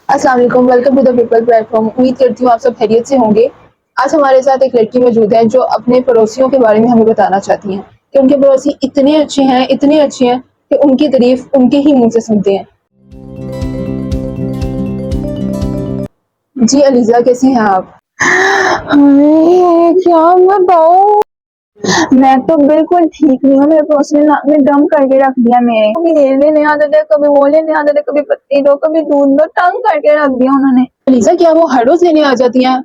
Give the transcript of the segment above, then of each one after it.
अस्सलाम वालेकुम, welcome to the people platform. उम्मीद करती हूँ आप सब खैरियत से होंगे। आज हमारे साथ एक लड़की मौजूद है जो अपने पड़ोसियों के बारे में हमें बताना चाहती हैं कि उनके पड़ोसी इतने अच्छे हैं कि उनकी तारीफ उनके ही मुंह से सुनते हैं। जी अलीजा, कैसी हैं आप? क्या बताऊं। मैं तो बिल्कुल ठीक नहीं हूँ। मेरे पड़ोसी ने नाक में दम करके रख दिया। मेरे कभी ये लेने आते थे, कभी वो लेने आते थे, कभी पत्ती दो, कभी दूध दो, तंग करके रख दिया उन्होंने। अलीजा, क्या वो हर रोज लेने आ जाती हैं?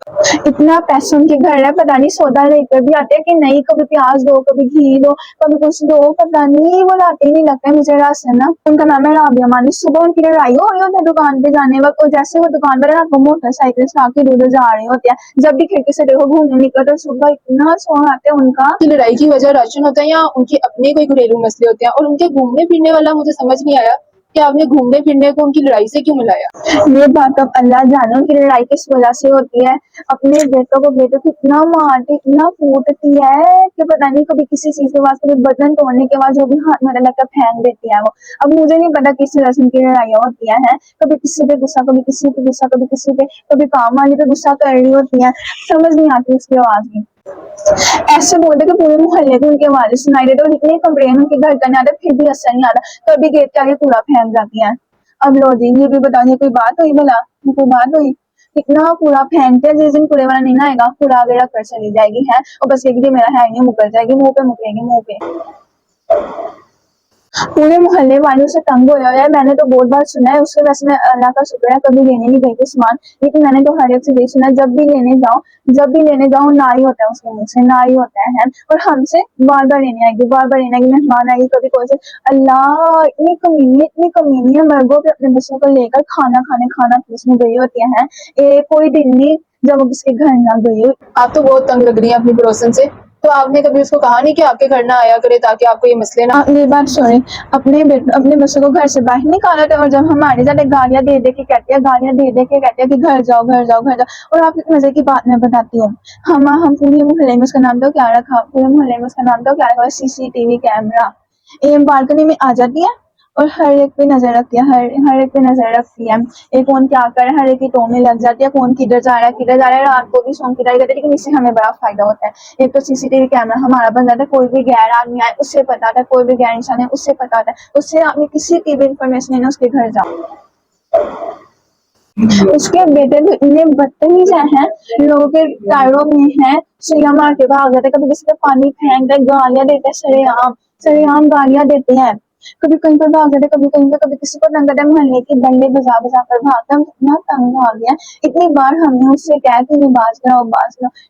इतना पैसा उनके घर है, पता नहीं सौदा लेकर भी आते हैं कि नहीं। कभी प्याज दो, कभी घी दो, कभी कुछ दो, पता नहीं वो लाते ही नहीं। लगता है मुझे रास्ते ना। उनका नाम है राबिया मानी। सुबह उनकी लड़ाई हो रही होती है दुकान पे जाने वक्त, और जैसे वो दुकान पर आपको मोटरसाइकिल से आके दूर जा रहे होते हैं, जब भी खिड़की से देखो घूमने निकलते, तो सुबह इतना सोना आते हैं उनका। की लड़ाई की वजह राशन होता है या उनके अपने कोई घरेलू मसले होते हैं? और उनके घूमने फिरने वाला मुझे समझ नहीं आया कि आपने घूमने फिरने को उनकी लड़ाई से क्यों मिलाया? ये बात अब अल्लाह जाने उनकी लड़ाई किस वजह से होती है। अपने बेटों को कितना मारती, इतना कूटती है कि पता नहीं। कभी किसी चीज के बाद, कभी बटन तोड़ने के बाद जो भी हाथ में लगता फेंक देती है वो। अब मुझे नहीं पता किस वजह से उनकी लड़ाइयाँ होती हैं। कभी किसी पे गुस्सा, कभी किसी पे गुस्सा, कभी किसी पे, कभी काम वाली पे गुस्सा कर रही होती है। समझ नहीं आती उसकी आवाज में। ऐसे बोलते कि पूरे मोहल्ले को उनकी आवाजें सुनाई देती, और इतने कंप्लेन उनके घर करने आते, फिर भी असर नहीं आता। कभी गेट के आगे कूड़ा फेंक जाती है। अब लो जी, ये भी बताइए, कोई बात हुई भला? कोई बात हुई? इतना कूड़ा फेंकते हैं, जिस दिन कूड़े वाला नहीं ना आएगा, कूड़ा आगे रख कर चली जाएगी है, और बस एक दिन मेरा है नहीं, मुकर जाएगी, मुंह पे मुकरेगी, मुंह पे। पूरे मोहल्ले वालों से तंग हो है। मैंने तो बहुत बार सुना है उसके। वैसे मैं अल्लाह का शुक्र है कभी लेने नहीं गई थी सामान, लेकिन मैंने तो हर एक से यही सुना है, जब भी लेने जाओ ना ही होता है उसके मुंह से, ना ही होता है। और हमसे बार बार लेने आएगी, बार बार लेने आएगी, मेहमान आएगी, कभी कोई से। अल्लाह, इतनी कमीनी है। मर्गों पे अपने बच्चों को लेकर खाना पूछने गई होती है। कोई दिन नहीं जब वो किसके घर ना गई हो। आप तो बहुत तंग लग रही हैं अपनी पड़ोसन से। तो आपने कभी उसको कहा नहीं कि आपके घर ना आया करे ताकि आपको ये मसले ना? ये बात सुने। अपने बच्चों को घर से बाहर निकाला था, और जब हमारे ज्यादा गालियां दे दे के कहते हैं, कि घर जाओ, घर जाओ, घर जाओ। और आप मजे की बात मैं बताती हूँ। हम पूरे मोहल्ले में उसका नाम तो क्या रखा, पूरे मोहल्ले में उसका नाम तो क्या रखा, सीसीटीवी कैमरा। ये बालकनी में आ जाती है और हर एक पे नजर रखती है, हर एक पे नजर रखती है। ये कौन क्या कर रहा है, हर एक की टोने लग जाती है, कौन किधर जा रहा है, किधर जा रहा है। रात को भी सॉन्ग की करते हैं, लेकिन इससे हमें बड़ा फायदा होता है। एक तो सीसीटीवी कैमरा हमारा बन जाता है, कोई भी गैर आदमी आए उससे पता था, कोई भी गैर इंसान है उससे पता था, उससे आपने किसी की भी इंफॉर्मेशन लेना, उसके घर जाओ। उसके बेटे तो इतने बदतमीज हैं, लोगों के टायरों में है, सुइया मार के भाग जाते, कभी किसी पे पानी फेंक दे, गालियां देते हैं, सरेआम गालियां देते हैं। कभी कहीं पर भाग जाते, कभी कहीं पे, कभी किसी को तंग करते, मोहल्ले की डंडे बजा बजा कर भागता। हम इतना तंग आ गया। इतनी बार हमने उससे कहा कि नहीं बाज कराओ,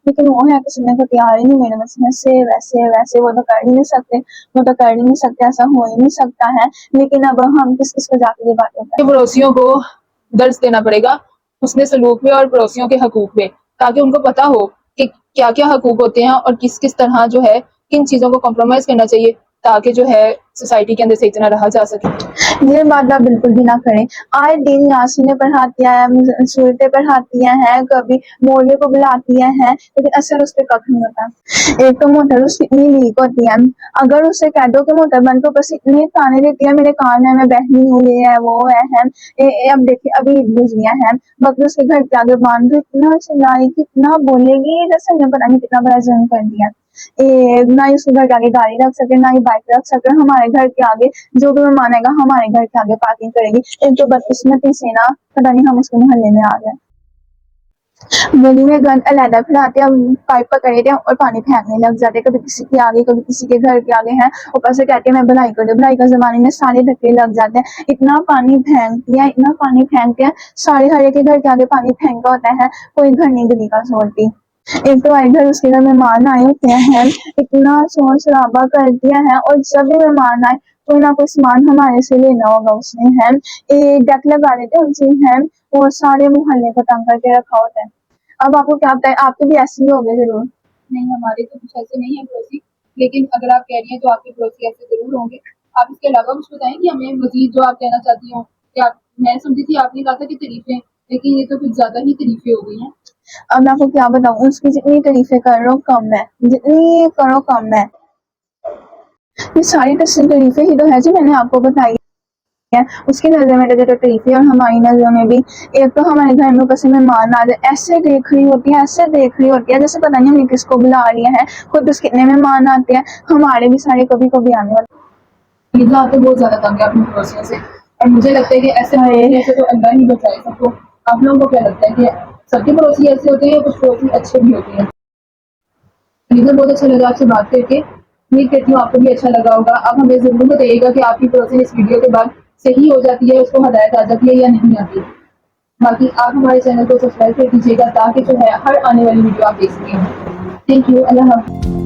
लेकिन वो है कि सुनने को तैयार ही नहीं। मेरे बच्चे से वैसे वैसे वो तो कर ही नहीं सकते, ऐसा हो ही नहीं सकता है। लेकिन अब हम किस किस को जाके ये बातें के करें। पड़ोसियों को दर्ज देना पड़ेगा उसने सलूक में और पड़ोसियों के हकूक में, ताकि उनको पता हो कि क्या क्या हकूक होते हैं और किस किस तरह जो है किन चीज़ों को कॉम्प्रोमाइज़ करना चाहिए, ताकि जो है सोसाइटी के अंदर सही तरह रहा जा सके। ये बात आप बिल्कुल भी ना करें। आए दिन यासीनें पढ़ाती है, सूरतें पढ़ाती हैं, कभी मौलवी को बुलाती हैं, लेकिन असर उस पे कख नहीं होता। एक तो मोटर उसकी इतनी लीक होती है। अगर उससे कह दो कि मोटर बंद, तो बस इतने ताने देती है, मेरे कान है, मैं बहनी हूँ, ये है, वो है। अब देखिए, अभी गुजरिया है वक्त, उसके घर के आगे बांध दो, इतना चिल्लाई, कितना बोलेगी, जैसे हमें पता नहीं कितना बड़ा जुर्म कर दिया। ना ही उसके घर के आगे गाड़ी रख सके, ना ही बाइक रख सके। हमारे घर के आगे जो भी मेहमान आएगा, हमारे घर के आगे पार्किंग करेगी। एक तो बदकिस्मती से ना, पता नहीं हम उसके मोहल्ले में आ गए। गली में गन अलहदा फिराते हैं, पाइप पकड़े थे और पानी फेंकने लग जाते, कभी किसी के आगे, कभी किसी के घर के आगे है। ऊपर से कहते हैं मैं भलाई कर दे, भलाई का जमाने में सारे धक्के लग जाते हैं। इतना पानी फेंकती है, इतना पानी फेंकते हैं, सारे हर एक के घर के आगे पानी फेंका होता है, कोई घर नहीं गली का छोड़ती। एक तो इधर उसके घर मेहमान आए होते हैं, इतना शोर शराबा कर दिया है, और जब भी मेहमान आए कोई ना कोई सामान हमारे से लेना होगा उसने है। डक लगा देते हैं उनसे है, और सारे मोहल्ले को तंग करके रखा होता है। अब आपको क्या बताए, आपके भी ऐसे ही हो गए जरूर। नहीं, हमारे तो कुछ ऐसे नहीं है पड़ोसी, लेकिन अगर आप कह रही हैं तो आपके पड़ोसी ऐसे जरूर होंगे। आप इसके अलावा कुछ बताएं कि हमें मजीद जो आप कहना चाहती हो कि आप, मैं समझी थी आपने कहा था कि तारीफें, लेकिन ये तो कुछ ज्यादा ही तारीफें हो गई हैं। अब मैं आपको क्या बताऊं, उसकी जितनी तारीफें कर लो कम है, जितनी करो कम है। ये सारी तारीफें ही तो है जो मैंने आपको बताई। है, उसकी नज़र में तो ठीक है और हमारी नज़र में भी। एक तो हमारे घर में ऊपर से मेहमान आ जाए, ऐसे देख रही होती है, ऐसे देख रही होती है जैसे पता नहीं हमें किसको बुला रही है। खुद उसके कितने मेहमान आते हैं, हमारे भी सारे कभी कभी आने वाले। ईद आते बहुत ज्यादा तंग है अपने पड़ोसियों से, और मुझे लगता है कि ऐसे हाँ, पड़ोसियों से तो अल्लाह ही बचाए सबको। आप लोगों को क्या लगता है कि सबके पड़ोसी ऐसे होते हैं या कुछ पड़ोसी अच्छे भी होते हैं? मुझे बहुत अच्छा लगा आपसे बात करके, उम्मीद करती हूँ आपको भी अच्छा लगा होगा। आप हमें जरूर बताइएगा कि आपकी पड़ोसी इस वीडियो के बाद सही हो जाती है, उसको हदायत आ जाती है या नहीं आती। बाकी आप हमारे चैनल को सब्सक्राइब कर दीजिएगा ताकि जो है हर आने वाली वीडियो आप देख सकें। थैंक यू, अल्लाह हाफ़िज़।